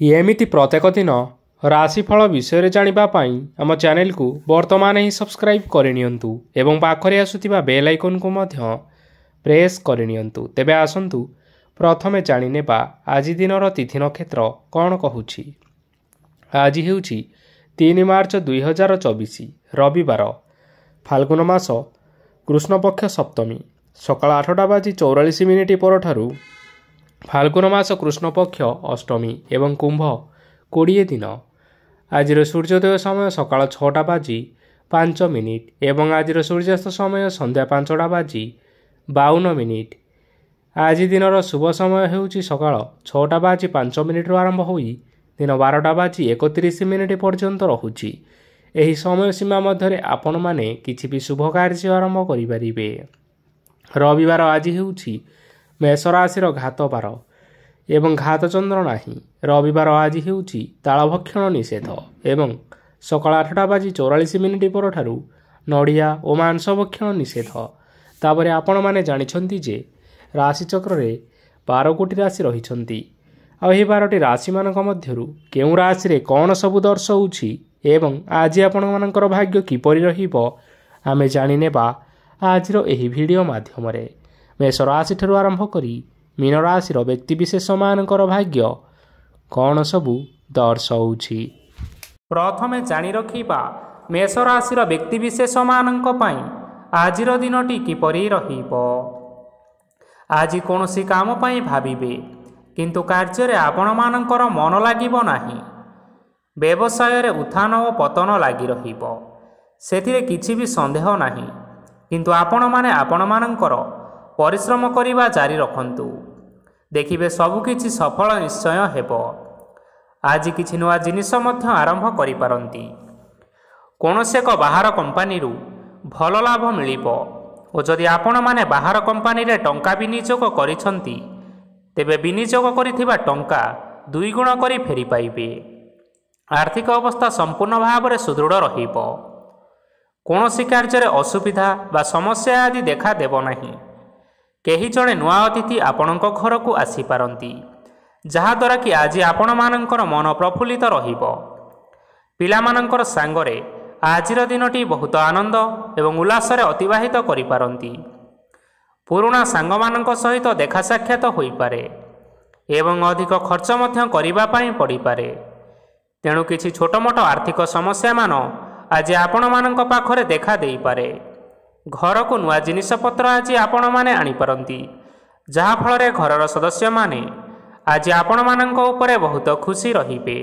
ଏମିତି ପ୍ରତ୍ୟେକ ଦିନ ରାଶିଫଳ ବିଷୟରେ ଜାଣିବା ପାଇଁ ଆମ ଚ୍ୟାନେଲକୁ ବର୍ତ୍ତମାନ ହିଁ ସବସ୍କ୍ରାଇବ୍ କରିନିଅନ୍ତୁ ଏବଂ ପାଖରେ ଆସୁଥିବା ବେଲ୍ ଆଇକନ୍କୁ ମଧ୍ୟ ପ୍ରେସ୍ କରିନିଅନ୍ତୁ। ତେବେ ଆସନ୍ତୁ ପ୍ରଥମେ ଜାଣିନେବା ଆଜି ଦିନର ତିଥି ନକ୍ଷତ୍ର କ'ଣ କହୁଛି। ଆଜି ହେଉଛି 3 ମାର୍ଚ୍ଚ 2024 ରବିବାର, ଫାଲ୍ଗୁନ ମାସ କୃଷ୍ଣପକ୍ଷ ସପ୍ତମୀ, ସକାଳ 8:44 ପରଠାରୁ ଫାଲ୍ଗୁନ ମାସ କୃଷ୍ଣପକ୍ଷ ଅଷ୍ଟମୀ ଏବଂ କୁମ୍ଭ 20 ଦିନ। ଆଜିର ସୂର୍ଯ୍ୟୋଦୟ ସମୟ ସକାଳ 6:05 ଏବଂ ଆଜିର ସୂର୍ଯ୍ୟାସ୍ତ ସମୟ ସନ୍ଧ୍ୟା 5:52। ଆଜି ଦିନର ଶୁଭ ସମୟ ହେଉଛି ସକାଳ 6:05 ଆରମ୍ଭ ହୋଇ ଦିନ 12:31 ପର୍ଯ୍ୟନ୍ତ ରହୁଛି। ଏହି ସମୟ ସୀମା ମଧ୍ୟରେ ଆପଣମାନେ କିଛି ବି ଶୁଭ କାର୍ଯ୍ୟ ଆରମ୍ଭ କରିପାରିବେ। ରବିବାର ଆଜି ହେଉଛି ମେଷ ରାଶିର ଘାତ ବାର ଏବଂ ଘାତ ଚନ୍ଦ୍ର ନାହିଁ। ରବିବାର ଆଜି ହେଉଛି ତାଳଭକ୍ଷଣ ନିଷେଧ ଏବଂ ସକାଳ 8:44 ପରଠାରୁ ନଡ଼ିଆ ଓ ମାଂସ ଭକ୍ଷଣ ନିଷେଧ। ତାପରେ ଆପଣମାନେ ଜାଣିଛନ୍ତି ଯେ ରାଶିଚକ୍ରରେ 12ଗୋଟି ରାଶି ରହିଛନ୍ତି। ଆଉ ଏହି 12ଟି ରାଶିମାନଙ୍କ ମଧ୍ୟରୁ କେଉଁ ରାଶିରେ କ'ଣ ସବୁ ଦର୍ଶାଉଛି ଏବଂ ଆଜି ଆପଣମାନଙ୍କର ଭାଗ୍ୟ କିପରି ରହିବ ଆମେ ଜାଣିନେବା ଆଜିର ଏହି ଭିଡ଼ିଓ ମାଧ୍ୟମରେ। ମେଷ ରାଶିଠାରୁ ଆରମ୍ଭ କରି ମୀନ ରାଶିର ବ୍ୟକ୍ତିବିଶେଷମାନଙ୍କର ଭାଗ୍ୟ କ'ଣ ସବୁ ଦର୍ଶାଉଛି। ପ୍ରଥମେ ଜାଣି ରଖିବା ମେଷ ରାଶିର ବ୍ୟକ୍ତିବିଶେଷମାନଙ୍କ ପାଇଁ ଆଜିର ଦିନଟି କିପରି ରହିବ। ଆଜି କୌଣସି କାମ ପାଇଁ ଭାବିବେ, କିନ୍ତୁ କାର୍ଯ୍ୟରେ ଆପଣମାନଙ୍କର ମନ ଲାଗିବ ନାହିଁ। ବ୍ୟବସାୟରେ ଉତ୍ଥାନ ଓ ପତନ ଲାଗି ରହିବ, ସେଥିରେ କିଛି ବି ସନ୍ଦେହ ନାହିଁ। କିନ୍ତୁ ଆପଣମାନେ ଆପଣମାନଙ୍କର ପରିଶ୍ରମ କରିବା ଜାରି ରଖନ୍ତୁ, ଦେଖିବେ ସବୁକିଛି ସଫଳ ନିଶ୍ଚୟ ହେବ। ଆଜି କିଛି ନୂଆ ଜିନିଷ ମଧ୍ୟ ଆରମ୍ଭ କରିପାରନ୍ତି। କୌଣସି ଏକ ବାହାର କମ୍ପାନୀରୁ ଭଲ ଲାଭ ମିଳିବ ଓ ଯଦି ଆପଣମାନେ ବାହାର କମ୍ପାନୀରେ ଟଙ୍କା ବିନିଯୋଗ କରିଛନ୍ତି ତେବେ ବିନିଯୋଗ କରିଥିବା ଟଙ୍କା 2 ଗୁଣ କରି ଫେରି ପାଇବେ। ଆର୍ଥିକ ଅବସ୍ଥା ସମ୍ପୂର୍ଣ୍ଣ ଭାବରେ ସୁଦୃଢ଼ ରହିବ। କୌଣସି କାର୍ଯ୍ୟରେ ଅସୁବିଧା ବା ସମସ୍ୟା ଆଦି ଦେଖାଦେବ ନାହିଁ। କେହି ଜଣେ ନୂଆ ଅତିଥି ଆପଣଙ୍କ ଘରକୁ ଆସିପାରନ୍ତି, ଯାହାଦ୍ୱାରା କି ଆଜି ଆପଣମାନଙ୍କର ମନ ପ୍ରଫୁଲ୍ଲିତ ରହିବ। ପିଲାମାନଙ୍କର ସାଙ୍ଗରେ ଆଜିର ଦିନଟି ବହୁତ ଆନନ୍ଦ ଏବଂ ଉଲ୍ଲାସରେ ଅତିବାହିତ କରିପାରନ୍ତି। ପୁରୁଣା ସାଙ୍ଗମାନଙ୍କ ସହିତ ଦେଖା ସାକ୍ଷାତ ହୋଇପାରେ ଏବଂ ଅଧିକ ଖର୍ଚ୍ଚ ମଧ୍ୟ କରିବା ପାଇଁ ପଡ଼ିପାରେ। ତେଣୁ କିଛି ଛୋଟମୋଟ ଆର୍ଥିକ ସମସ୍ୟାମାନ ଆଜି ଆପଣମାନଙ୍କ ପାଖରେ ଦେଖା ଦେଇପାରେ। ଘରକୁ ନୂଆ ଜିନିଷପତ୍ର ଆଜି ଆପଣମାନେ ଆଣିପାରନ୍ତି, ଯାହାଫଳରେ ଘରର ସଦସ୍ୟମାନେ ଆଜି ଆପଣମାନଙ୍କ ଉପରେ ବହୁତ ଖୁସି ରହିବେ।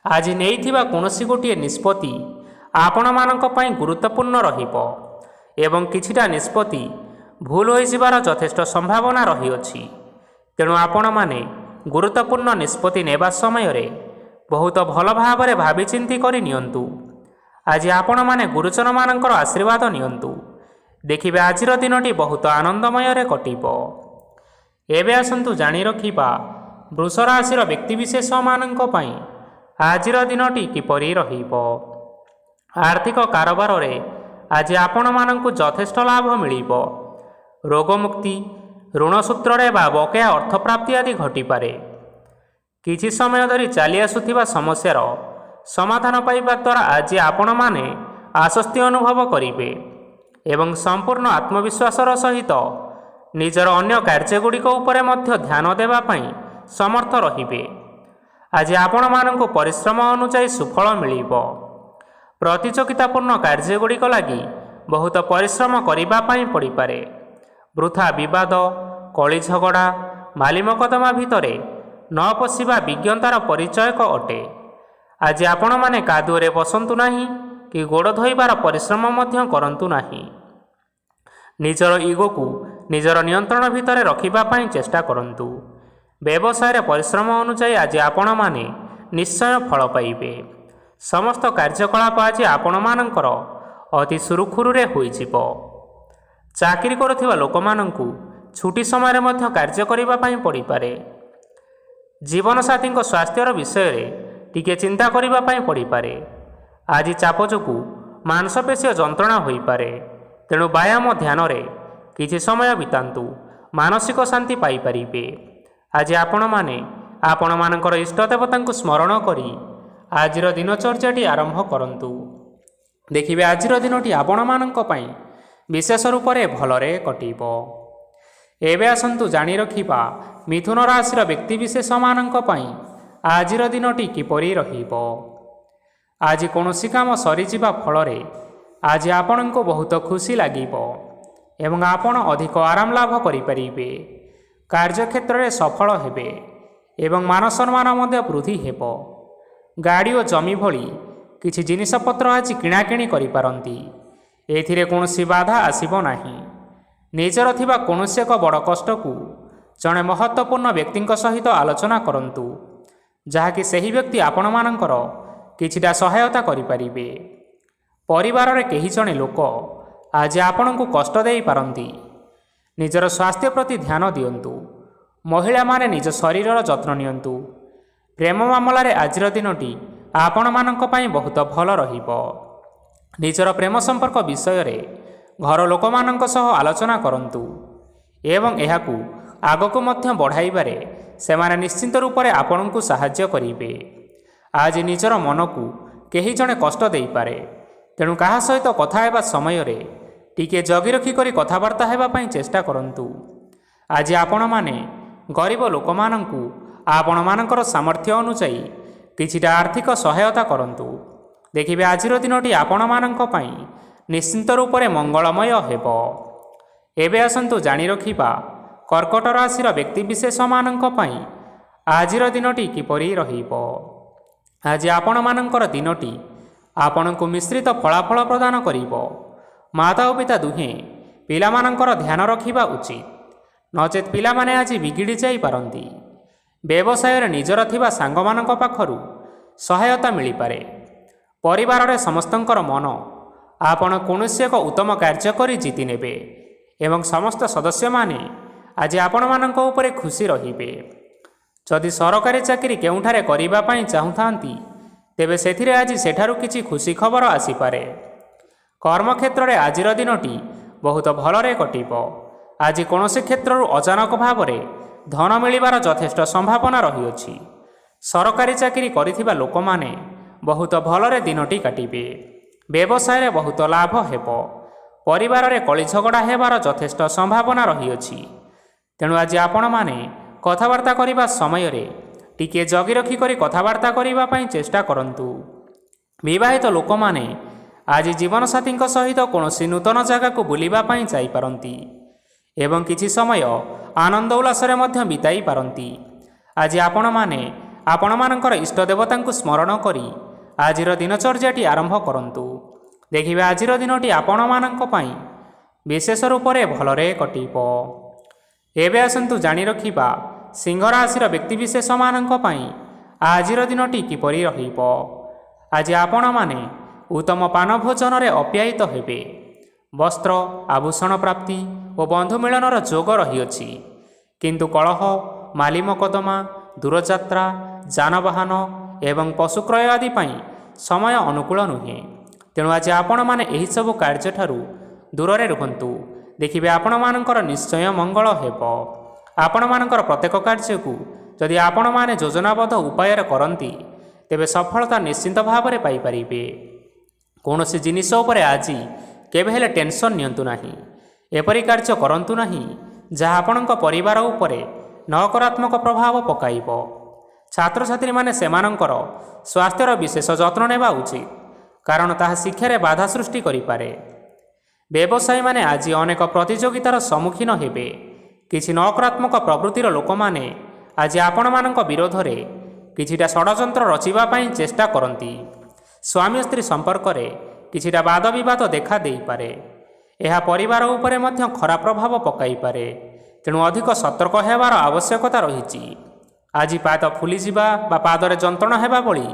ଆଜି ନେଇଥିବା କୌଣସି ଗୋଟିଏ ନିଷ୍ପତ୍ତି ଆପଣମାନଙ୍କ ପାଇଁ ଗୁରୁତ୍ୱପୂର୍ଣ୍ଣ ରହିବ ଏବଂ କିଛିଟା ନିଷ୍ପତ୍ତି ଭୁଲ ହୋଇଯିବାର ଯଥେଷ୍ଟ ସମ୍ଭାବନା ରହିଅଛି। ତେଣୁ ଆପଣମାନେ ଗୁରୁତ୍ୱପୂର୍ଣ୍ଣ ନିଷ୍ପତ୍ତି ନେବା ସମୟରେ ବହୁତ ଭଲ ଭାବରେ ଭାବିଚିନ୍ତି କରି ନିଅନ୍ତୁ। ଆଜି ଆପଣମାନେ ଗୁରୁଜନମାନଙ୍କର ଆଶୀର୍ବାଦ ନିଅନ୍ତୁ, ଦେଖିବେ ଆଜିର ଦିନଟି ବହୁତ ଆନନ୍ଦମୟରେ କଟିବ। ଏବେ ଆସନ୍ତୁ ଜାଣି ରଖିବା ବୃଷ ରାଶିର ବ୍ୟକ୍ତିବିଶେଷମାନଙ୍କ ପାଇଁ ଆଜିର ଦିନଟି କିପରି ରହିବ। ଆର୍ଥିକ କାରବାରରେ ଆଜି ଆପଣମାନଙ୍କୁ ଯଥେଷ୍ଟ ଲାଭ ମିଳିବ। ରୋଗମୁକ୍ତି, ଋଣ ସୂତ୍ରରେ ବା ବକେୟା ଅର୍ଥପ୍ରାପ୍ତି ଆଦି ଘଟିପାରେ। କିଛି ସମୟ ଧରି ଚାଲି ଆସୁଥିବା ସମସ୍ୟାର ସମାଧାନ ପାଇବା ଦ୍ୱାରା ଆଜି ଆପଣମାନେ ଆଶ୍ୱସ୍ତି ଅନୁଭବ କରିବେ ଏବଂ ସମ୍ପୂର୍ଣ୍ଣ ଆତ୍ମବିଶ୍ୱାସର ସହିତ ନିଜର ଅନ୍ୟ କାର୍ଯ୍ୟଗୁଡ଼ିକ ଉପରେ ମଧ୍ୟ ଧ୍ୟାନ ଦେବା ପାଇଁ ସମର୍ଥ ରହିବେ। ଆଜି ଆପଣମାନଙ୍କୁ ପରିଶ୍ରମ ଅନୁଯାୟୀ ସୁଫଳ ମିଳିବ। ପ୍ରତିଯୋଗିତାପୂର୍ଣ୍ଣ କାର୍ଯ୍ୟଗୁଡ଼ିକ ଲାଗି ବହୁତ ପରିଶ୍ରମ କରିବା ପାଇଁ ପଡ଼ିପାରେ। ବୃଥା ବିବାଦ, କଳି ଝଗଡ଼ା, ମାଲି ମକଦ୍ଦମା ଭିତରେ ନ ପଶିବା ବିଜ୍ଞତାର ପରିଚୟକ ଅଟେ। ଆଜି ଆପଣମାନେ କାଦୁଅରେ ବସନ୍ତୁ ନାହିଁ କି ଗୋଡ଼ ଧୋଇବାର ପରିଶ୍ରମ ମଧ୍ୟ କରନ୍ତୁ ନାହିଁ। ନିଜର ଇଗୋକୁ ନିଜର ନିୟନ୍ତ୍ରଣ ଭିତରେ ରଖିବା ପାଇଁ ଚେଷ୍ଟା କରନ୍ତୁ। ବ୍ୟବସାୟରେ ପରିଶ୍ରମ ଅନୁଯାୟୀ ଆଜି ଆପଣମାନେ ନିଶ୍ଚୟ ଫଳ ପାଇବେ। ସମସ୍ତ କାର୍ଯ୍ୟକଳାପ ଆଜି ଆପଣମାନଙ୍କର ଅତି ସୁରୁଖୁରୁରେ ହୋଇଯିବ। ଚାକିରି କରୁଥିବା ଲୋକମାନଙ୍କୁ ଛୁଟି ସମୟରେ ମଧ୍ୟ କାର୍ଯ୍ୟ କରିବା ପାଇଁ ପଡ଼ିପାରେ। ଜୀବନସାଥୀଙ୍କ ସ୍ୱାସ୍ଥ୍ୟର ବିଷୟରେ ଟିକିଏ ଚିନ୍ତା କରିବା ପାଇଁ ପଡ଼ିପାରେ। ଆଜି ଚାପ ଯୋଗୁଁ ମାଂସପେଶୀୟ ଯନ୍ତ୍ରଣା ହୋଇପାରେ, ତେଣୁ ବ୍ୟାୟାମ ଧ୍ୟାନରେ କିଛି ସମୟ ବିତାନ୍ତୁ, ମାନସିକ ଶାନ୍ତି ପାଇପାରିବେ। ଆଜି ଆପଣମାନେ ଆପଣମାନଙ୍କର ଇଷ୍ଟଦେବତାଙ୍କୁ ସ୍ମରଣ କରି ଆଜିର ଦିନଚର୍ଯ୍ୟାଟି ଆରମ୍ଭ କରନ୍ତୁ। ଦେଖିବେ ଆଜିର ଦିନଟି ଆପଣମାନଙ୍କ ପାଇଁ ବିଶେଷ ରୂପରେ ଭଲରେ କଟିବ। ଏବେ ଆସନ୍ତୁ ଜାଣି ରଖିବା ମିଥୁନ ରାଶିର ବ୍ୟକ୍ତିବିଶେଷମାନଙ୍କ ପାଇଁ ଆଜିର ଦିନଟି କିପରି ରହିବ। ଆଜି କୌଣସି କାମ ସରିଯିବା ଫଳରେ ଆଜି ଆପଣଙ୍କୁ ବହୁତ ଖୁସି ଲାଗିବ ଏବଂ ଆପଣ ଅଧିକ ଆରାମ ଲାଭ କରିପାରିବେ। କାର୍ଯ୍ୟକ୍ଷେତ୍ରରେ ସଫଳ ହେବେ ଏବଂ ମାନ ସମ୍ମାନ ମଧ୍ୟ ବୃଦ୍ଧି ହେବ। ଗାଡ଼ି ଓ ଜମି ଭଳି କିଛି ଜିନିଷପତ୍ର ଆଜି କିଣାକିଣି କରିପାରନ୍ତି। ଏଥିରେ କୌଣସି ବାଧା ଆସିବ ନାହିଁ। ନିଜର ଥିବା କୌଣସି ଏକ ବଡ଼ କଷ୍ଟକୁ ଜଣେ ମହତ୍ତ୍ୱପୂର୍ଣ୍ଣ ବ୍ୟକ୍ତିଙ୍କ ସହିତ ଆଲୋଚନା କରନ୍ତୁ, ଯାହାକି ସେହି ବ୍ୟକ୍ତି ଆପଣମାନଙ୍କର କିଛିଟା ସହାୟତା କରିପାରିବେ। ପରିବାରରେ କେହି ଜଣେ ଲୋକ ଆଜି ଆପଣଙ୍କୁ କଷ୍ଟ ଦେଇପାରନ୍ତି। ନିଜର ସ୍ୱାସ୍ଥ୍ୟ ପ୍ରତି ଧ୍ୟାନ ଦିଅନ୍ତୁ। ମହିଳାମାନେ ନିଜ ଶରୀରର ଯତ୍ନ ନିଅନ୍ତୁ। ପ୍ରେମ ମାମଲାରେ ଆଜିର ଦିନଟି ଆପଣମାନଙ୍କ ପାଇଁ ବହୁତ ଭଲ ରହିବ। ନିଜର ପ୍ରେମ ସମ୍ପର୍କ ବିଷୟରେ ଘର ଲୋକମାନଙ୍କ ସହ ଆଲୋଚନା କରନ୍ତୁ ଏବଂ ଏହାକୁ ଆଗକୁ ମଧ୍ୟ ବଢ଼ାଇବାରେ ସେମାନେ ନିଶ୍ଚିନ୍ତ ରୂପରେ ଆପଣଙ୍କୁ ସାହାଯ୍ୟ କରିବେ। ଆଜି ନିଜର ମନକୁ କେହି ଜଣେ କଷ୍ଟ ଦେଇପାରେ, ତେଣୁ କାହା ସହିତ କଥା ହେବା ସମୟରେ ଟିକିଏ ଜଗି ରଖି କରି କଥାବାର୍ତ୍ତା ହେବା ପାଇଁ ଚେଷ୍ଟା କରନ୍ତୁ। ଆଜି ଆପଣମାନେ ଗରିବ ଲୋକମାନଙ୍କୁ ଆପଣମାନଙ୍କର ସାମର୍ଥ୍ୟ ଅନୁଯାୟୀ କିଛିଟା ଆର୍ଥିକ ସହାୟତା କରନ୍ତୁ। ଦେଖିବେ ଆଜିର ଦିନଟି ଆପଣମାନଙ୍କ ପାଇଁ ନିଶ୍ଚିନ୍ତ ରୂପରେ ମଙ୍ଗଳମୟ ହେବ। ଏବେ ଆସନ୍ତୁ ଜାଣି ରଖିବା କର୍କଟ ରାଶିର ବ୍ୟକ୍ତିବିଶେଷମାନଙ୍କ ପାଇଁ ଆଜିର ଦିନଟି କିପରି ରହିବ। ଆଜି ଆପଣମାନଙ୍କର ଦିନଟି ଆପଣଙ୍କୁ ମିଶ୍ରିତ ଫଳାଫଳ ପ୍ରଦାନ କରିବ। ମାତା ଓ ପିତା ଦୁହେଁ ପିଲାମାନଙ୍କର ଧ୍ୟାନ ରଖିବା ଉଚିତ, ନଚେତ୍ ପିଲାମାନେ ଆଜି ବିଗିଡ଼ି ଯାଇପାରନ୍ତି। ବ୍ୟବସାୟରେ ନିଜର ଥିବା ସାଙ୍ଗମାନଙ୍କ ପାଖରୁ ସହାୟତା ମିଳିପାରେ। ପରିବାରରେ ସମସ୍ତଙ୍କର ମନ ଆପଣ କୌଣସି ଏକ ଉତ୍ତମ କାର୍ଯ୍ୟ କରି ଜିତି ନେବେ ଏବଂ ସମସ୍ତ ସଦସ୍ୟମାନେ ଆଜି ଆପଣମାନଙ୍କ ଉପରେ ଖୁସି ରହିବେ। ଯଦି ସରକାରୀ ଚାକିରି କେଉଁଠାରେ କରିବା ପାଇଁ ଚାହୁଁଥାନ୍ତି, ତେବେ ସେଥିରେ ଆଜି ସେଠାରୁ କିଛି ଖୁସି ଖବର ଆସିପାରେ। କର୍ମକ୍ଷେତ୍ରରେ ଆଜିର ଦିନଟି ବହୁତ ଭଲରେ କଟିବ। ଆଜି କୌଣସି କ୍ଷେତ୍ରରୁ ଅଚାନକ ଭାବରେ ଧନ ମିଳିବାର ଯଥେଷ୍ଟ ସମ୍ଭାବନା ରହିଅଛି। ସରକାରୀ ଚାକିରି କରିଥିବା ଲୋକମାନେ ବହୁତ ଭଲରେ ଦିନଟି କାଟିବେ। ବ୍ୟବସାୟରେ ବହୁତ ଲାଭ ହେବ। ପରିବାରରେ କଳି ଝଗଡ଼ା ହେବାର ଯଥେଷ୍ଟ ସମ୍ଭାବନା ରହିଅଛି। ତେଣୁ ଆଜି ଆପଣମାନେ କଥାବାର୍ତ୍ତା କରିବା ସମୟରେ ଟିକିଏ ଜଗି ରଖି କରି କଥାବାର୍ତ୍ତା କରିବା ପାଇଁ ଚେଷ୍ଟା କରନ୍ତୁ। ବିବାହିତ ଲୋକମାନେ ଆଜି ଜୀବନସାଥୀଙ୍କ ସହିତ କୌଣସି ନୂତନ ଜାଗାକୁ ବୁଲିବା ପାଇଁ ଯାଇପାରନ୍ତି ଏବଂ କିଛି ସମୟ ଆନନ୍ଦ ଉଲ୍ଲାସରେ ମଧ୍ୟ ବିତାଇ ପାରନ୍ତି। ଆଜି ଆପଣମାନେ ଆପଣମାନଙ୍କର ଇଷ୍ଟଦେବତାଙ୍କୁ ସ୍ମରଣ କରି ଆଜିର ଦିନଚର୍ଯ୍ୟାଟି ଆରମ୍ଭ କରନ୍ତୁ। ଦେଖିବେ ଆଜିର ଦିନଟି ଆପଣମାନଙ୍କ ପାଇଁ ବିଶେଷ ରୂପରେ ଭଲରେ କଟିବ। ଏବେ ଆସନ୍ତୁ ଜାଣି ରଖିବା ସିଂହ ରାଶିର ବ୍ୟକ୍ତିବିଶେଷମାନଙ୍କ ପାଇଁ ଆଜିର ଦିନଟି କିପରି ରହିବ। ଆଜି ଆପଣମାନେ ଉତ୍ତମ ପାନ ଭୋଜନରେ ଅପ୍ୟାୟିତ ହେବେ। ବସ୍ତ୍ର, ଆଭୂଷଣ ପ୍ରାପ୍ତି ଓ ବନ୍ଧୁ ମିଳନର ଯୋଗ ରହିଅଛି। କିନ୍ତୁ କଳହ, ମାଲି ମକଦ୍ଦମା, ଦୂରଯାତ୍ରା, ଯାନବାହନ ଏବଂ ପଶୁ କ୍ରୟ ଆଦି ପାଇଁ ସମୟ ଅନୁକୂଳ ନୁହେଁ। ତେଣୁ ଆଜି ଆପଣମାନେ ଏହିସବୁ କାର୍ଯ୍ୟଠାରୁ ଦୂରରେ ରୁହନ୍ତୁ। ଦେଖିବେ ଆପଣମାନଙ୍କର ନିଶ୍ଚୟ ମଙ୍ଗଳ ହେବ। ଆପଣମାନଙ୍କର ପ୍ରତ୍ୟେକ କାର୍ଯ୍ୟକୁ ଯଦି ଆପଣମାନେ ଯୋଜନାବଦ୍ଧ ଉପାୟରେ କରନ୍ତି, ତେବେ ସଫଳତା ନିଶ୍ଚିନ୍ତ ଭାବରେ ପାଇପାରିବେ। କୌଣସି ଜିନିଷ ଉପରେ ଆଜି କେବେ ହେଲେ ଟେନସନ୍ ନିଅନ୍ତୁ ନାହିଁ। ଏପରି କାର୍ଯ୍ୟ କରନ୍ତୁ ନାହିଁ ଯାହା ଆପଣଙ୍କ ପରିବାର ଉପରେ ନକାରାତ୍ମକ ପ୍ରଭାବ ପକାଇବ। ଛାତ୍ରଛାତ୍ରୀମାନେ ସେମାନଙ୍କର ସ୍ୱାସ୍ଥ୍ୟର ବିଶେଷ ଯତ୍ନ ନେବା ଉଚିତ, କାରଣ ତାହା ଶିକ୍ଷାରେ ବାଧା ସୃଷ୍ଟି କରିପାରେ। ବ୍ୟବସାୟୀମାନେ ଆଜି ଅନେକ ପ୍ରତିଯୋଗିତାର ସମ୍ମୁଖୀନ ହେବେ। କିଛି ନକାରାତ୍ମକ ପ୍ରବୃତ୍ତିର ଲୋକମାନେ ଆଜି ଆପଣମାନଙ୍କ ବିରୋଧରେ କିଛିଟା ଷଡ଼ଯନ୍ତ୍ର ରଚିବା ପାଇଁ ଚେଷ୍ଟା କରନ୍ତି। ସ୍ୱାମୀ ସ୍ତ୍ରୀ ସମ୍ପର୍କରେ କିଛିଟା ବାଦବିବାଦ ଦେଖା ଦେଇପାରେ। ଏହା ପରିବାର ଉପରେ ମଧ୍ୟ ଖରାପ ପ୍ରଭାବ ପକାଇପାରେ। ତେଣୁ ଅଧିକ ସତର୍କ ହେବାର ଆବଶ୍ୟକତା ରହିଛି। ଆଜି ପାଦ ଫୁଲିଯିବା ବା ପାଦରେ ଯନ୍ତ୍ରଣା ହେବା ଭଳି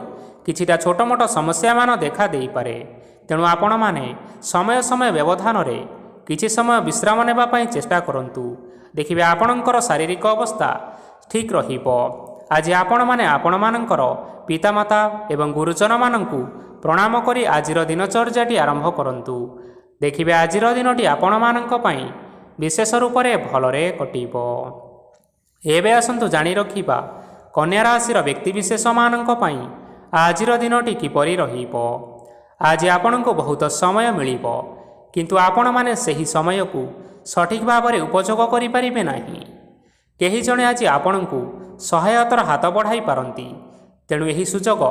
କିଛିଟା ଛୋଟମୋଟ ସମସ୍ୟାମାନ ଦେଖା ଦେଇପାରେ। ତେଣୁ ଆପଣମାନେ ସମୟ ସମୟ ବ୍ୟବଧାନରେ କିଛି ସମୟ ବିଶ୍ରାମ ନେବା ପାଇଁ ଚେଷ୍ଟା କରନ୍ତୁ। ଦେଖିବେ ଆପଣଙ୍କର ଶାରୀରିକ ଅବସ୍ଥା ଠିକ୍ ରହିବ। ଆଜି ଆପଣମାନେ ଆପଣମାନଙ୍କର ପିତାମାତା ଏବଂ ଗୁରୁଜନମାନଙ୍କୁ ପ୍ରଣାମ କରି ଆଜିର ଦିନଚର୍ଯ୍ୟାଟି ଆରମ୍ଭ କରନ୍ତୁ। ଦେଖିବେ ଆଜିର ଦିନଟି ଆପଣମାନଙ୍କ ପାଇଁ ବିଶେଷ ରୂପରେ ଭଲରେ କଟିବ। ଏବେ ଆସନ୍ତୁ ଜାଣି ରଖିବା କନ୍ୟା ରାଶିର ବ୍ୟକ୍ତିବିଶେଷମାନଙ୍କ ପାଇଁ ଆଜିର ଦିନଟି କିପରି ରହିବ। ଆଜି ଆପଣଙ୍କୁ ବହୁତ ସମୟ ମିଳିବ, କିନ୍ତୁ ଆପଣମାନେ ସେହି ସମୟକୁ ସଠିକ୍ ଭାବରେ ଉପଯୋଗ କରିପାରିବେ ନାହିଁ। କେହି ଜଣେ ଆଜି ଆପଣଙ୍କୁ ସହାୟତାର ହାତ ବଢ଼ାଇ ପାରନ୍ତି, ତେଣୁ ଏହି ସୁଯୋଗ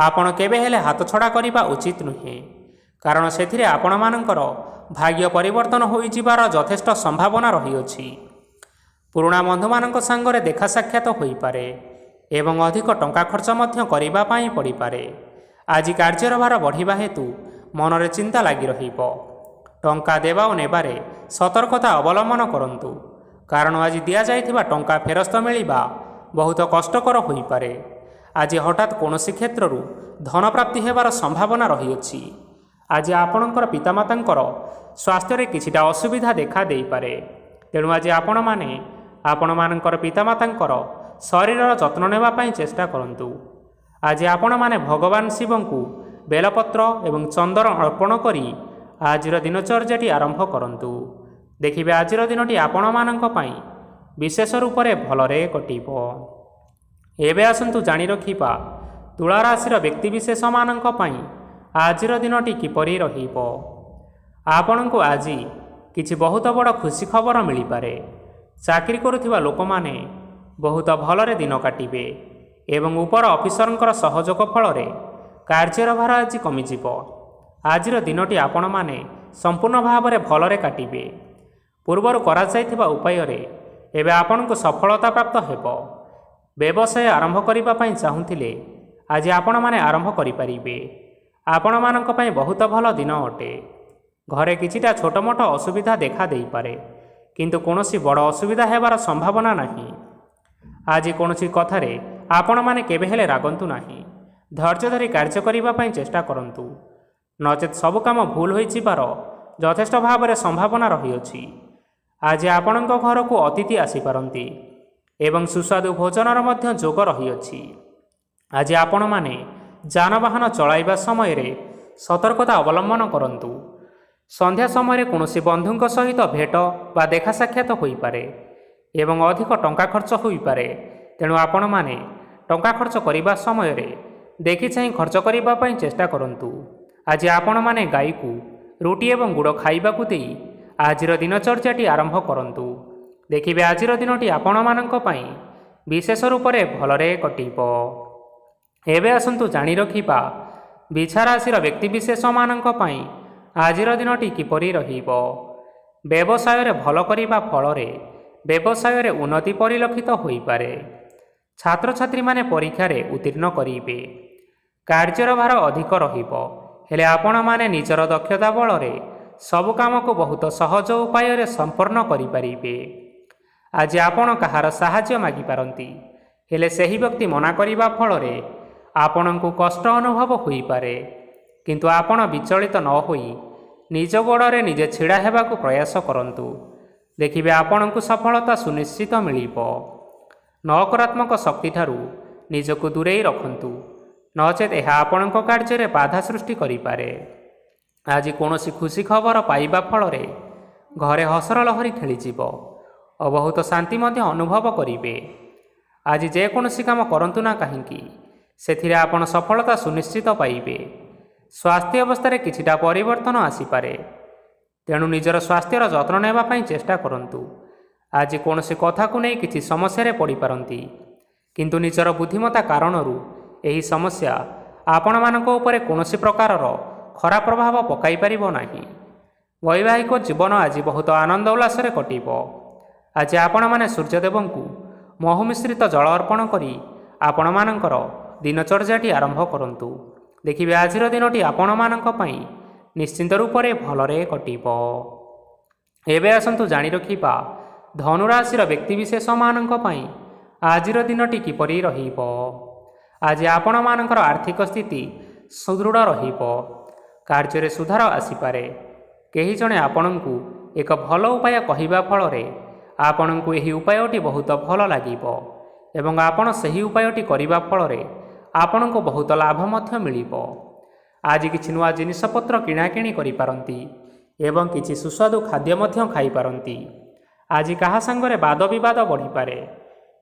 ଆପଣ କେବେ ହେଲେ ହାତଛଡ଼ା କରିବା ଉଚିତ ନୁହେଁ, କାରଣ ସେଥିରେ ଆପଣମାନଙ୍କର ଭାଗ୍ୟ ପରିବର୍ତ୍ତନ ହୋଇଯିବାର ଯଥେଷ୍ଟ ସମ୍ଭାବନା ରହିଅଛି। ପୁରୁଣା ବନ୍ଧୁମାନଙ୍କ ସାଙ୍ଗରେ ଦେଖା ସାକ୍ଷାତ ହୋଇପାରେ ଏବଂ ଅଧିକ ଟଙ୍କା ଖର୍ଚ୍ଚ ମଧ୍ୟ କରିବା ପାଇଁ ପଡ଼ିପାରେ। ଆଜି କାର୍ଯ୍ୟର ଭାର ବଢ଼ିବା ହେତୁ ମନରେ ଚିନ୍ତା ଲାଗି ରହିବ। ଟଙ୍କା ଦେବା ଓ ନେବାରେ ସତର୍କତା ଅବଲମ୍ବନ କରନ୍ତୁ, କାରଣ ଆଜି ଦିଆଯାଇଥିବା ଟଙ୍କା ଫେରସ୍ତ ମିଳିବା ବହୁତ କଷ୍ଟକର ହୋଇପାରେ। ଆଜି ହଠାତ୍ କୌଣସି କ୍ଷେତ୍ରରୁ ଧନପ୍ରାପ୍ତି ହେବାର ସମ୍ଭାବନା ରହିଅଛି। ଆଜି ଆପଣଙ୍କର ପିତାମାତାଙ୍କର ସ୍ୱାସ୍ଥ୍ୟରେ କିଛିଟା ଅସୁବିଧା ଦେଖା ଦେଇପାରେ, ତେଣୁ ଆଜି ଆପଣମାନେ ଆପଣମାନଙ୍କର ପିତାମାତାଙ୍କର ଶରୀରର ଯତ୍ନ ନେବା ପାଇଁ ଚେଷ୍ଟା କରନ୍ତୁ। ଆଜି ଆପଣମାନେ ଭଗବାନ ଶିବଙ୍କୁ ବେଲପତ୍ର ଏବଂ ଚନ୍ଦନ ଅର୍ପଣ କରି ଆଜିର ଦିନଚର୍ଯ୍ୟାଟି ଆରମ୍ଭ କରନ୍ତୁ। ଦେଖିବେ ଆଜିର ଦିନଟି ଆପଣମାନଙ୍କ ପାଇଁ ବିଶେଷ ରୂପରେ ଭଲରେ କଟିବ। ଏବେ ଆସନ୍ତୁ ଜାଣି ରଖିବା ତୁଳା ରାଶିର ବ୍ୟକ୍ତିବିଶେଷମାନଙ୍କ ପାଇଁ ଆଜିର ଦିନଟି କିପରି ରହିବ। ଆପଣଙ୍କୁ ଆଜି କିଛି ବହୁତ ବଡ଼ ଖୁସି ଖବର ମିଳିପାରେ। ଚାକିରି କରୁଥିବା ଲୋକମାନେ ବହୁତ ଭଲରେ ଦିନ କାଟିବେ ଏବଂ ଉପର ଅଫିସରଙ୍କର ସହଯୋଗ ଫଳରେ କାର୍ଯ୍ୟର ଭାର ଆଜି କମିଯିବ। ଆଜିର ଦିନଟି ଆପଣମାନେ ସମ୍ପୂର୍ଣ୍ଣ ଭାବରେ ଭଲରେ କାଟିବେ। ପୂର୍ବରୁ କରାଯାଇଥିବା ଉପାୟରେ ଏବେ ଆପଣଙ୍କୁ ସଫଳତା ପ୍ରାପ୍ତ ହେବ। ବ୍ୟବସାୟ ଆରମ୍ଭ କରିବା ପାଇଁ ଚାହୁଁଥିଲେ ଆଜି ଆପଣମାନେ ଆରମ୍ଭ କରିପାରିବେ। ଆପଣମାନଙ୍କ ପାଇଁ ବହୁତ ଭଲ ଦିନ ଅଟେ। ଘରେ କିଛିଟା ଛୋଟମୋଟ ଅସୁବିଧା ଦେଖା ଦେଇପାରେ, କିନ୍ତୁ କୌଣସି ବଡ଼ ଅସୁବିଧା ହେବାର ସମ୍ଭାବନା ନାହିଁ। ଆଜି କୌଣସି କଥାରେ ଆପଣମାନେ କେବେ ହେଲେ ରାଗନ୍ତୁ ନାହିଁ। ଧୈର୍ଯ୍ୟ ଧରି କାର୍ଯ୍ୟ କରିବା ପାଇଁ ଚେଷ୍ଟା କରନ୍ତୁ, ନଚେତ୍ ସବୁ କାମ ଭୁଲ ହୋଇଯିବାର ଯଥେଷ୍ଟ ଭାବରେ ସମ୍ଭାବନା ରହିଅଛି। ଆଜି ଆପଣଙ୍କ ଘରକୁ ଅତିଥି ଆସିପାରନ୍ତି ଏବଂ ସୁସ୍ୱାଦୁ ଭୋଜନର ମଧ୍ୟ ଯୋଗ ରହିଅଛି। ଆଜି ଆପଣମାନେ ଯାନବାହନ ଚଳାଇବା ସମୟରେ ସତର୍କତା ଅବଲମ୍ବନ କରନ୍ତୁ। ସନ୍ଧ୍ୟା ସମୟରେ କୌଣସି ବନ୍ଧୁଙ୍କ ସହିତ ଭେଟ ବା ଦେଖା ସାକ୍ଷାତ ହୋଇପାରେ ଏବଂ ଅଧିକ ଟଙ୍କା ଖର୍ଚ୍ଚ ହୋଇପାରେ, ତେଣୁ ଆପଣମାନେ ଟଙ୍କା ଖର୍ଚ୍ଚ କରିବା ସମୟରେ ଦେଖିଚାହିଁ ଖର୍ଚ୍ଚ କରିବା ପାଇଁ ଚେଷ୍ଟା କରନ୍ତୁ। ଆଜି ଆପଣମାନେ ଗାଈକୁ ରୁଟି ଏବଂ ଗୁଡ଼ ଖାଇବାକୁ ଦେଇ ଆଜିର ଦିନଚର୍ଯ୍ୟାଟି ଆରମ୍ଭ କରନ୍ତୁ। ଦେଖିବେ ଆଜିର ଦିନଟି ଆପଣମାନଙ୍କ ପାଇଁ ବିଶେଷ ରୂପରେ ଭଲରେ କଟିବ। ଏବେ ଆସନ୍ତୁ ଜାଣି ରଖିବା ବିଛା ରାଶିର ବ୍ୟକ୍ତିବିଶେଷମାନଙ୍କ ପାଇଁ ଆଜିର ଦିନଟି କିପରି ରହିବ। ବ୍ୟବସାୟରେ ଭଲ କରିବା ଫଳରେ ବ୍ୟବସାୟରେ ଉନ୍ନତି ପରିଲକ୍ଷିତ ହୋଇପାରେ। ଛାତ୍ରଛାତ୍ରୀମାନେ ପରୀକ୍ଷାରେ ଉତ୍ତୀର୍ଣ୍ଣ କରିବେ। କାର୍ଯ୍ୟର ଭାର ଅଧିକ ରହିବ, ହେଲେ ଆପଣମାନେ ନିଜର ଦକ୍ଷତା ବଳରେ ସବୁ କାମକୁ ବହୁତ ସହଜ ଉପାୟରେ ସମ୍ପନ୍ନ କରିପାରିବେ। ଆଜି ଆପଣ କାହାର ସାହାଯ୍ୟ ମାଗିପାରନ୍ତି, ହେଲେ ସେହି ବ୍ୟକ୍ତି ମନା କରିବା ଫଳରେ ଆପଣଙ୍କୁ କଷ୍ଟ ଅନୁଭବ ହୋଇପାରେ, କିନ୍ତୁ ଆପଣ ବିଚଳିତ ନ ହୋଇ ନିଜ ଗୋଡ଼ରେ ନିଜେ ଛିଡ଼ା ହେବାକୁ ପ୍ରୟାସ କରନ୍ତୁ। ଦେଖିବେ ଆପଣଙ୍କୁ ସଫଳତା ସୁନିଶ୍ଚିତ ମିଳିବ। ନକାରାତ୍ମକ ଶକ୍ତିଠାରୁ ନିଜକୁ ଦୂରେଇ ରଖନ୍ତୁ, ନଚେତ୍ ଏହା ଆପଣଙ୍କ କାର୍ଯ୍ୟରେ ବାଧା ସୃଷ୍ଟି କରିପାରେ। ଆଜି କୌଣସି ଖୁସି ଖବର ପାଇବା ଫଳରେ ଘରେ ହସର ଲହରୀ ଖେଳିଯିବ ଓ ବହୁତ ଶାନ୍ତି ମଧ୍ୟ ଅନୁଭବ କରିବେ। ଆଜି ଯେକୌଣସି କାମ କରନ୍ତୁ ନା କାହିଁକି, ସେଥିରେ ଆପଣ ସଫଳତା ସୁନିଶ୍ଚିତ ପାଇବେ। ସ୍ୱାସ୍ଥ୍ୟ ଅବସ୍ଥାରେ କିଛିଟା ପରିବର୍ତ୍ତନ ଆସିପାରେ, ତେଣୁ ନିଜର ସ୍ୱାସ୍ଥ୍ୟର ଯତ୍ନ ନେବା ପାଇଁ ଚେଷ୍ଟା କରନ୍ତୁ। ଆଜି କୌଣସି କଥାକୁ ନେଇ କିଛି ସମସ୍ୟାରେ ପଡ଼ିପାରନ୍ତି, କିନ୍ତୁ ନିଜର ବୁଦ୍ଧିମତ୍ତା କାରଣରୁ ଏହି ସମସ୍ୟା ଆପଣମାନଙ୍କ ଉପରେ କୌଣସି ପ୍ରକାରର ଖରାପ ପ୍ରଭାବ ପକାଇ ପାରିବ ନାହିଁ। ବୈବାହିକ ଜୀବନ ଆଜି ବହୁତ ଆନନ୍ଦ ଉଲ୍ଲାସରେ କଟିବ। ଆଜି ଆପଣମାନେ ସୂର୍ଯ୍ୟଦେବଙ୍କୁ ମହୁ ମିଶ୍ରିତ ଜଳ ଅର୍ପଣ କରି ଆପଣମାନଙ୍କର ଦିନଚର୍ଯ୍ୟାଟି ଆରମ୍ଭ କରନ୍ତୁ। ଦେଖିବେ ଆଜିର ଦିନଟି ଆପଣମାନଙ୍କ ପାଇଁ ନିଶ୍ଚିନ୍ତ ରୂପରେ ଭଲରେ କଟିବ। ଏବେ ଆସନ୍ତୁ ଜାଣି ରଖିବା ଧନୁରାଶିର ବ୍ୟକ୍ତିବିଶେଷମାନଙ୍କ ପାଇଁ ଆଜିର ଦିନଟି କିପରି ରହିବ। ଆଜି ଆପଣମାନଙ୍କର ଆର୍ଥିକ ସ୍ଥିତି ସୁଦୃଢ଼ ରହିବ। କାର୍ଯ୍ୟରେ ସୁଧାର ଆସିପାରେ। କେହି ଜଣେ ଆପଣଙ୍କୁ ଏକ ଭଲ ଉପାୟ କହିବା ଫଳରେ ଆପଣଙ୍କୁ ଏହି ଉପାୟଟି ବହୁତ ଭଲ ଲାଗିବ ଏବଂ ଆପଣ ସେହି ଉପାୟଟି କରିବା ଫଳରେ ଆପଣଙ୍କୁ ବହୁତ ଲାଭ ମଧ୍ୟ ମିଳିବ। ଆଜି କିଛି ନୂଆ ଜିନିଷପତ୍ର କିଣାକିଣି କରିପାରନ୍ତି ଏବଂ କିଛି ସୁସ୍ୱାଦୁ ଖାଦ୍ୟ ମଧ୍ୟ ଖାଇପାରନ୍ତି। ଆଜି କାହା ସାଙ୍ଗରେ ବାଦ ବିବାଦ ବଢ଼ିପାରେ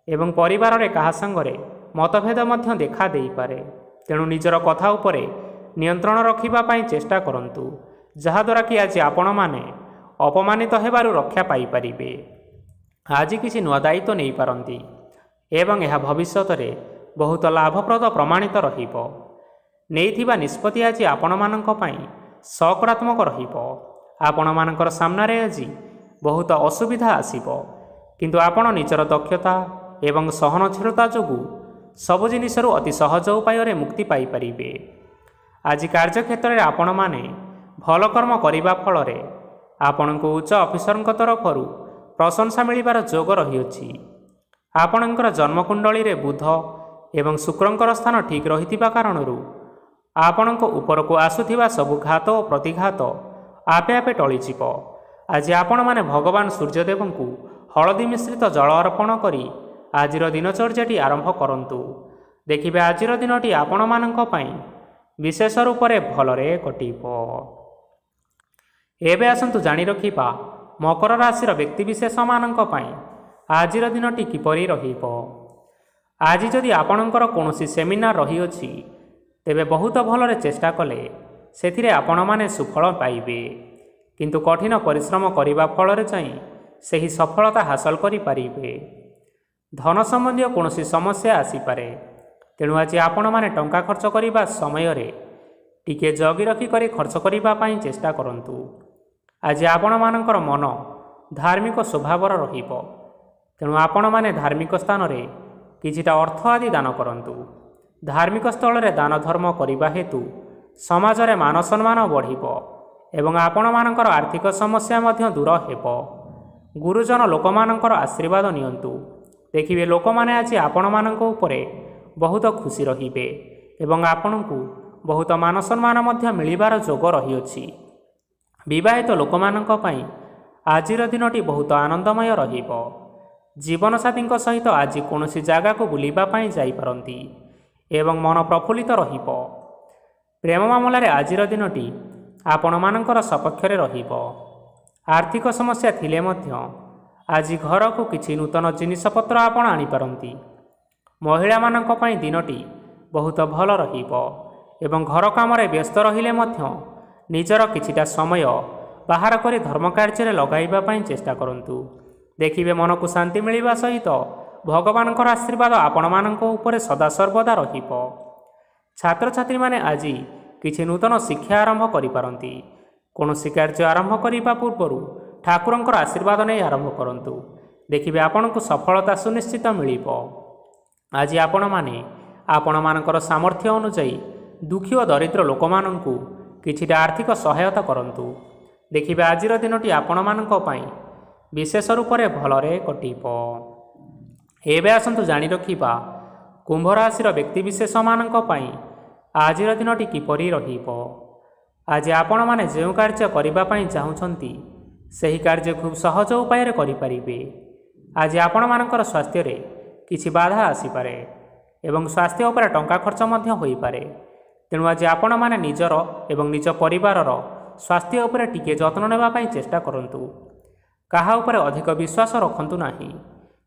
ଏବଂ ପରିବାରରେ କାହା ସାଙ୍ଗରେ ମତଭେଦ ମଧ୍ୟ ଦେଖା ଦେଇପାରେ। ତେଣୁ ନିଜର କଥା ଉପରେ ନିୟନ୍ତ୍ରଣ ରଖିବା ପାଇଁ ଚେଷ୍ଟା କରନ୍ତୁ, ଯାହାଦ୍ୱାରା କି ଆଜି ଆପଣମାନେ ଅପମାନିତ ହେବାରୁ ରକ୍ଷା ପାଇପାରିବେ। ଆଜି କିଛି ନୂଆ ଦାୟିତ୍ୱ ନେଇପାରନ୍ତି ଏବଂ ଏହା ଭବିଷ୍ୟତରେ ବହୁତ ଲାଭପ୍ରଦ ପ୍ରମାଣିତ ରହିବ। ନେଇଥିବା ନିଷ୍ପତ୍ତି ଆଜି ଆପଣମାନଙ୍କ ପାଇଁ ସକାରାତ୍ମକ ରହିବ। ଆପଣମାନଙ୍କର ସାମ୍ନାରେ ଆଜି ବହୁତ ଅସୁବିଧା ଆସିବ, କିନ୍ତୁ ଆପଣ ନିଜର ଦକ୍ଷତା ଏବଂ ସହନଶୀଳତା ଯୋଗୁଁ ସବୁ ଜିନିଷରୁ ଅତି ସହଜ ଉପାୟରେ ମୁକ୍ତି ପାଇପାରିବେ। ଆଜି କାର୍ଯ୍ୟକ୍ଷେତ୍ରରେ ଆପଣମାନେ ଭଲ କର୍ମ କରିବା ଫଳରେ ଆପଣଙ୍କୁ ଉଚ୍ଚ ଅଫିସରଙ୍କ ତରଫରୁ ପ୍ରଶଂସା ମିଳିବାର ଯୋଗ ରହିଅଛି। ଆପଣଙ୍କର ଜନ୍ମକୁଣ୍ଡଳୀରେ ବୁଧ ଏବଂ ଶୁକ୍ରଙ୍କର ସ୍ଥାନ ଠିକ୍ ରହିଥିବା କାରଣରୁ ଆପଣଙ୍କ ଉପରକୁ ଆସୁଥିବା ସବୁ ଘାତ ଓ ପ୍ରତିଘାତ ଆପେ ଆପେ ଟଳିଯିବ। ଆଜି ଆପଣମାନେ ଭଗବାନ ସୂର୍ଯ୍ୟଦେବଙ୍କୁ ହଳଦୀ ମିଶ୍ରିତ ଜଳ ଅର୍ପଣ କରି ଆଜିର ଦିନଚର୍ଯ୍ୟାଟି ଆରମ୍ଭ କରନ୍ତୁ। ଦେଖିବେ ଆଜିର ଦିନଟି ଆପଣମାନଙ୍କ ପାଇଁ ବିଶେଷ ରୂପରେ ଭଲରେ କଟିବ। ଏବେ ଆସନ୍ତୁ ଜାଣି ରଖିବା ମକର ରାଶିର ବ୍ୟକ୍ତିବିଶେଷମାନଙ୍କ ପାଇଁ ଆଜିର ଦିନଟି କିପରି ରହିବ। ଆଜି ଯଦି ଆପଣଙ୍କର କୌଣସି ସେମିନାର ରହିଅଛି, ତେବେ ବହୁତ ଭଲରେ ଚେଷ୍ଟା କଲେ ସେଥିରେ ଆପଣମାନେ ସୁଫଳ ପାଇବେ, କିନ୍ତୁ କଠିନ ପରିଶ୍ରମ କରିବା ଫଳରେ ଯାଇ ସେହି ସଫଳତା ହାସଲ କରିପାରିବେ। ଧନ ସମ୍ବନ୍ଧୀୟ କୌଣସି ସମସ୍ୟା ଆସିପାରେ, ତେଣୁ ଆଜି ଆପଣମାନେ ଟଙ୍କା ଖର୍ଚ୍ଚ କରିବା ସମୟରେ ଟିକିଏ ଜଗି ରଖି କରି ଖର୍ଚ୍ଚ କରିବା ପାଇଁ ଚେଷ୍ଟା କରନ୍ତୁ। ଆଜି ଆପଣମାନଙ୍କର ମନ ଧାର୍ମିକ ସ୍ୱଭାବର ରହିବ, ତେଣୁ ଆପଣମାନେ ଧାର୍ମିକ ସ୍ଥାନରେ କିଛିଟା ଅର୍ଥ ଆଦି ଦାନ କରନ୍ତୁ। ଧାର୍ମିକ ସ୍ଥଳରେ ଦାନ ଧର୍ମ କରିବା ହେତୁ ସମାଜରେ ମାନ ସମ୍ମାନ ବଢ଼ିବ ଏବଂ ଆପଣମାନଙ୍କର ଆର୍ଥିକ ସମସ୍ୟା ମଧ୍ୟ ଦୂର ହେବ। ଗୁରୁଜନ ଲୋକମାନଙ୍କର ଆଶୀର୍ବାଦ ନିଅନ୍ତୁ। ଦେଖିବେ ଲୋକମାନେ ଆଜି ଆପଣମାନଙ୍କ ଉପରେ ବହୁତ ଖୁସି ରହିବେ ଏବଂ ଆପଣଙ୍କୁ ବହୁତ ମାନ ସମ୍ମାନ ମଧ୍ୟ ମିଳିବାର ଯୋଗ ରହିଅଛି। ବିବାହିତ ଲୋକମାନଙ୍କ ପାଇଁ ଆଜିର ଦିନଟି ବହୁତ ଆନନ୍ଦମୟ ରହିବ। ଜୀବନସାଥୀଙ୍କ ସହିତ ଆଜି କୌଣସି ଜାଗାକୁ ବୁଲିବା ପାଇଁ ଯାଇପାରନ୍ତି ଏବଂ ମନ ପ୍ରଫୁଲ୍ଲିତ ରହିବ। ପ୍ରେମ ମାମଲାରେ ଆଜିର ଦିନଟି ଆପଣମାନଙ୍କର ସପକ୍ଷରେ ରହିବ। ଆର୍ଥିକ ସମସ୍ୟା ଥିଲେ ମଧ୍ୟ ଆଜି ଘରକୁ କିଛି ନୂତନ ଜିନିଷପତ୍ର ଆପଣ ଆଣିପାରନ୍ତି। ମହିଳାମାନଙ୍କ ପାଇଁ ଦିନଟି ବହୁତ ଭଲ ରହିବ ଏବଂ ଘର କାମରେ ବ୍ୟସ୍ତ ରହିଲେ ମଧ୍ୟ ନିଜର କିଛିଟା ସମୟ ବାହାର କରି ଧର୍ମ କାର୍ଯ୍ୟରେ ଲଗାଇବା ପାଇଁ ଚେଷ୍ଟା କରନ୍ତୁ। ଦେଖିବେ ମନକୁ ଶାନ୍ତି ମିଳିବା ସହିତ ଭଗବାନଙ୍କର ଆଶୀର୍ବାଦ ଆପଣମାନଙ୍କ ଉପରେ ସଦାସର୍ବଦା ରହିବ। ଛାତ୍ରଛାତ୍ରୀମାନେ ଆଜି କିଛି ନୂତନ ଶିକ୍ଷା ଆରମ୍ଭ କରିପାରନ୍ତି। କୌଣସି କାର୍ଯ୍ୟ ଆରମ୍ଭ କରିବା ପୂର୍ବରୁ ଠାକୁରଙ୍କର ଆଶୀର୍ବାଦ ନେଇ ଆରମ୍ଭ କରନ୍ତୁ। ଦେଖିବେ ଆପଣଙ୍କୁ ସଫଳତା ସୁନିଶ୍ଚିତ ମିଳିବ। ଆଜି ଆପଣମାନେ ଆପଣମାନଙ୍କର ସାମର୍ଥ୍ୟ ଅନୁଯାୟୀ ଦୁଃଖୀ ଓ ଦରିଦ୍ର ଲୋକମାନଙ୍କୁ କିଛିଟା ଆର୍ଥିକ ସହାୟତା କରନ୍ତୁ। ଦେଖିବେ ଆଜିର ଦିନଟି ଆପଣମାନଙ୍କ ପାଇଁ ବିଶେଷ ରୂପରେ ଭଲରେ କଟିବ। ଏବେ ଆସନ୍ତୁ ଜାଣି ରଖିବା କୁମ୍ଭ ରାଶିର ବ୍ୟକ୍ତିବିଶେଷମାନଙ୍କ ପାଇଁ ଆଜିର ଦିନଟି କିପରି ରହିବ। ଆଜି ଆପଣମାନେ ଯେଉଁ କାର୍ଯ୍ୟ କରିବା ପାଇଁ ଚାହୁଁଛନ୍ତି, ସେହି କାର୍ଯ୍ୟ ଖୁବ୍ ସହଜ ଉପାୟରେ କରିପାରିବେ। ଆଜି ଆପଣମାନଙ୍କର ସ୍ୱାସ୍ଥ୍ୟରେ କିଛି ବାଧା ଆସିପାରେ ଏବଂ ସ୍ୱାସ୍ଥ୍ୟ ଉପରେ ଟଙ୍କା ଖର୍ଚ୍ଚ ମଧ୍ୟ ହୋଇପାରେ। ତେଣୁ ଆଜି ଆପଣମାନେ ନିଜର ଏବଂ ନିଜ ପରିବାରର ସ୍ୱାସ୍ଥ୍ୟ ଉପରେ ଟିକିଏ ଯତ୍ନ ନେବା ପାଇଁ ଚେଷ୍ଟା କରନ୍ତୁ। କାହା ଉପରେ ଅଧିକ ବିଶ୍ୱାସ ରଖନ୍ତୁ ନାହିଁ,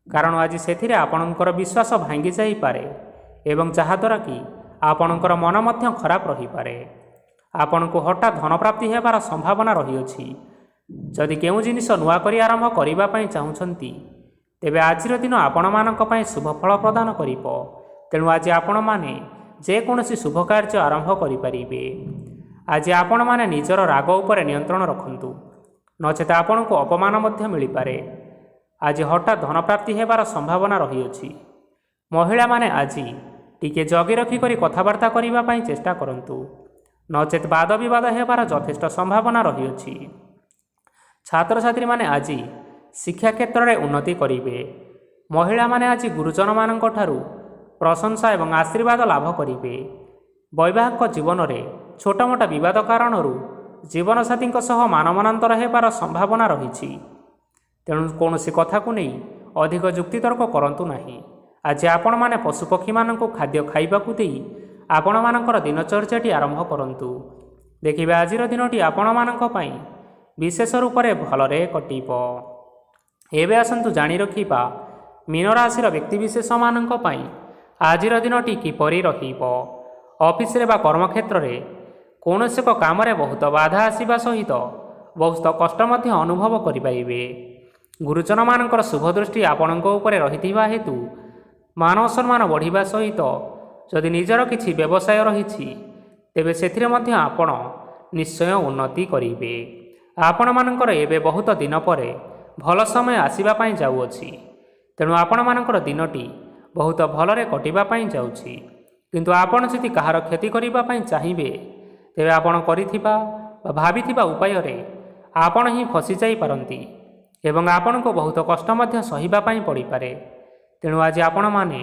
କାରଣ ଆଜି ସେଥିରେ ଆପଣଙ୍କର ବିଶ୍ୱାସ ଭାଙ୍ଗି ଯାଇପାରେ ଏବଂ ଯାହାଦ୍ୱାରା କି ଆପଣଙ୍କର ମନ ମଧ୍ୟ ଖରାପ ରହିପାରେ। ଆପଣଙ୍କୁ ହଠାତ୍ ଧନପ୍ରାପ୍ତି ହେବାର ସମ୍ଭାବନା ରହିଅଛି। ଯଦି କେଉଁ ଜିନିଷ ନୂଆ କରି ଆରମ୍ଭ କରିବା ପାଇଁ ଚାହୁଁଛନ୍ତି, ତେବେ ଆଜିର ଦିନ ଆପଣମାନଙ୍କ ପାଇଁ ଶୁଭ ଫଳ ପ୍ରଦାନ କରିବ। ତେଣୁ ଆଜି ଆପଣମାନେ ଯେକୌଣସି ଶୁଭ କାର୍ଯ୍ୟ ଆରମ୍ଭ କରିପାରିବେ। ଆଜି ଆପଣମାନେ ନିଜର ରାଗ ଉପରେ ନିୟନ୍ତ୍ରଣ ରଖନ୍ତୁ, ନଚେତ ଆପଣଙ୍କୁ ଅପମାନ ମଧ୍ୟ ମିଳିପାରେ। ଆଜି ହଠାତ୍ ଧନପ୍ରାପ୍ତି ହେବାର ସମ୍ଭାବନା ରହିଅଛି। ମହିଳାମାନେ ଆଜି ଟିକିଏ ଜଗି ରଖି କରି କଥାବାର୍ତ୍ତା କରିବା ପାଇଁ ଚେଷ୍ଟା କରନ୍ତୁ, ନଚେତ ବାଦ ବିବାଦ ହେବାର ଯଥେଷ୍ଟ ସମ୍ଭାବନା ରହିଅଛି। ଛାତ୍ରଛାତ୍ରୀମାନେ ଆଜି ଶିକ୍ଷା କ୍ଷେତ୍ରରେ ଉନ୍ନତି କରିବେ। ମହିଳାମାନେ ଆଜି ଗୁରୁଜନମାନଙ୍କ ଠାରୁ ପ୍ରଶଂସା ଏବଂ ଆଶୀର୍ବାଦ ଲାଭ କରିବେ। ବୈବାହିକ ଜୀବନରେ ଛୋଟମୋଟ ବିବାଦ କାରଣରୁ ଜୀବନସାଥୀଙ୍କ ସହ ମାନମନାନ୍ତର ହେବାର ସମ୍ଭାବନା ରହିଛି। ତେଣୁ କୌଣସି କଥାକୁ ନେଇ ଅଧିକ ଯୁକ୍ତିତର୍କ କରନ୍ତୁ ନାହିଁ। ଆଜି ଆପଣମାନେ ପଶୁପକ୍ଷୀମାନଙ୍କୁ ଖାଦ୍ୟ ଖାଇବାକୁ ଦେଇ ଆପଣମାନଙ୍କର ଦିନଚର୍ଯ୍ୟାଟି ଆରମ୍ଭ କରନ୍ତୁ। ଦେଖିବେ ଆଜିର ଦିନଟି ଆପଣମାନଙ୍କ ପାଇଁ ବିଶେଷ ରୂପରେ ଭଲରେ କଟିବ। ଏବେ ଆସନ୍ତୁ ଜାଣି ରଖିବା ମୀନ ରାଶିର ବ୍ୟକ୍ତିବିଶେଷମାନଙ୍କ ପାଇଁ ଆଜିର ଦିନଟି କିପରି ରହିବ। ଅଫିସରେ ବା କର୍ମକ୍ଷେତ୍ରରେ କୌଣସି ଏକ କାମରେ ବହୁତ ବାଧା ଆସିବା ସହିତ ବହୁତ କଷ୍ଟ ମଧ୍ୟ ଅନୁଭବ କରିପାରିବେ। ଗୁରୁଜନମାନଙ୍କର ଶୁଭ ଦୃଷ୍ଟି ଆପଣଙ୍କ ଉପରେ ରହିଥିବା ହେତୁ ମାନ ସମ୍ମାନ ବଢ଼ିବା ସହିତ ଯଦି ନିଜର କିଛି ବ୍ୟବସାୟ ରହିଛି ତେବେ ସେଥିରେ ମଧ୍ୟ ଆପଣ ନିଶ୍ଚୟ ଉନ୍ନତି କରିବେ। ଆପଣମାନଙ୍କର ଏବେ ବହୁତ ଦିନ ପରେ ଭଲ ସମୟ ଆସିବା ପାଇଁ ଯାଉଅଛି। ତେଣୁ ଆପଣମାନଙ୍କର ଦିନଟି ବହୁତ ଭଲରେ କଟିବା ପାଇଁ ଯାଉଛି। କିନ୍ତୁ ଆପଣ ଯଦି କାହାର କ୍ଷତି କରିବା ପାଇଁ ଚାହିଁବେ ତେବେ ଆପଣ କରିଥିବା ବା ଭାବିଥିବା ଉପାୟରେ ଆପଣ ହିଁ ଫସିଯାଇପାରନ୍ତି ଏବଂ ଆପଣଙ୍କୁ ବହୁତ କଷ୍ଟ ମଧ୍ୟ ସହିବା ପାଇଁ ପଡ଼ିପାରେ। ତେଣୁ ଆଜି ଆପଣମାନେ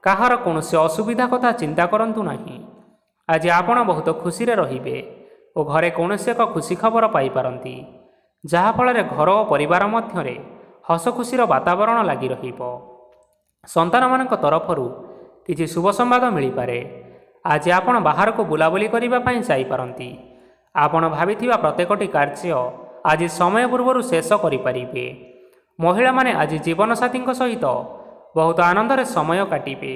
କାହାର କୌଣସି ଅସୁବିଧା କଥା ଚିନ୍ତା କରନ୍ତୁ ନାହିଁ। ଆଜି ଆପଣ ବହୁତ ଖୁସିରେ ରହିବେ ଓ ଘରେ କୌଣସି ଏକ ଖୁସି ଖବର ପାଇପାରନ୍ତି, ଯାହାଫଳରେ ଘର ଓ ପରିବାର ମଧ୍ୟରେ ହସ ଖୁସିର ବାତାବରଣ ଲାଗି ରହିବ। ସନ୍ତାନମାନଙ୍କ ତରଫରୁ କିଛି ଶୁଭ ସମ୍ବାଦ ମିଳିପାରେ। ଆଜି ଆପଣ ବାହାରକୁ ବୁଲାବୁଲି କରିବା ପାଇଁ ଯାଇପାରନ୍ତି। ଆପଣ ଭାବିଥିବା ପ୍ରତ୍ୟେକଟି କାର୍ଯ୍ୟ ଆଜି ସମୟ ପୂର୍ବରୁ ଶେଷ କରିପାରିବେ। ମହିଳାମାନେ ଆଜି ଜୀବନସାଥୀଙ୍କ ସହିତ ବହୁତ ଆନନ୍ଦରେ ସମୟ କାଟିବେ।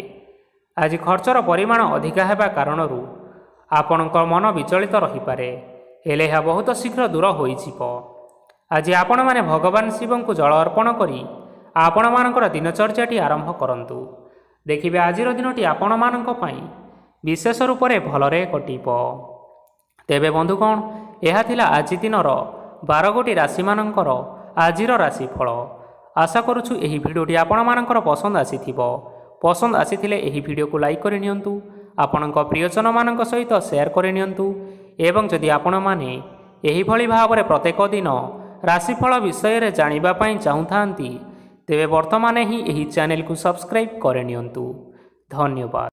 ଆଜି ଖର୍ଚ୍ଚର ପରିମାଣ ଅଧିକା ହେବା କାରଣରୁ ଆପଣଙ୍କ ମନ ବିଚଳିତ ରହିପାରେ, ହେଲେ ଏହା ବହୁତ ଶୀଘ୍ର ଦୂର ହୋଇଯିବ। ଆଜି ଆପଣମାନେ ଭଗବାନ ଶିବଙ୍କୁ ଜଳ ଅର୍ପଣ କରି ଆପଣମାନଙ୍କର ଦିନଚର୍ଯ୍ୟାଟି ଆରମ୍ଭ କରନ୍ତୁ। ଦେଖିବେ ଆଜିର ଦିନଟି ଆପଣମାନଙ୍କ ପାଇଁ ବିଶେଷ ରୂପରେ ଭଲରେ କଟିବ। ତେବେ ବନ୍ଧୁଗଣ, ଏହା ଥିଲା ଆଜି ଦିନର 12 ଗୋଟି ରାଶିମାନଙ୍କର ଆଜିର ରାଶିଫଳ। ଆଶା କରୁଛୁ ଏହି ଭିଡ଼ିଓଟି ଆପଣମାନଙ୍କର ପସନ୍ଦ ଆସିଥିବ। ପସନ୍ଦ ଆସିଥିଲେ ଏହି ଭିଡ଼ିଓକୁ ଲାଇକ୍ କରି ନିଅନ୍ତୁ, ଆପଣଙ୍କ ପ୍ରିୟଜନମାନଙ୍କ ସହିତ ସେୟାର କରି ନିଅନ୍ତୁ ଏବଂ ଯଦି ଆପଣମାନେ ଏହିଭଳି ଭାବରେ ପ୍ରତ୍ୟେକ ଦିନ ରାଶିଫଳ ବିଷୟରେ ଜାଣିବା ପାଇଁ ଚାହୁଁଥାନ୍ତି ତେବେ ବର୍ତ୍ତମାନ ହିଁ ଏହି ଚ୍ୟାନେଲକୁ ସବସ୍କ୍ରାଇବ୍ କରିନିଅନ୍ତୁ। ଧନ୍ୟବାଦ।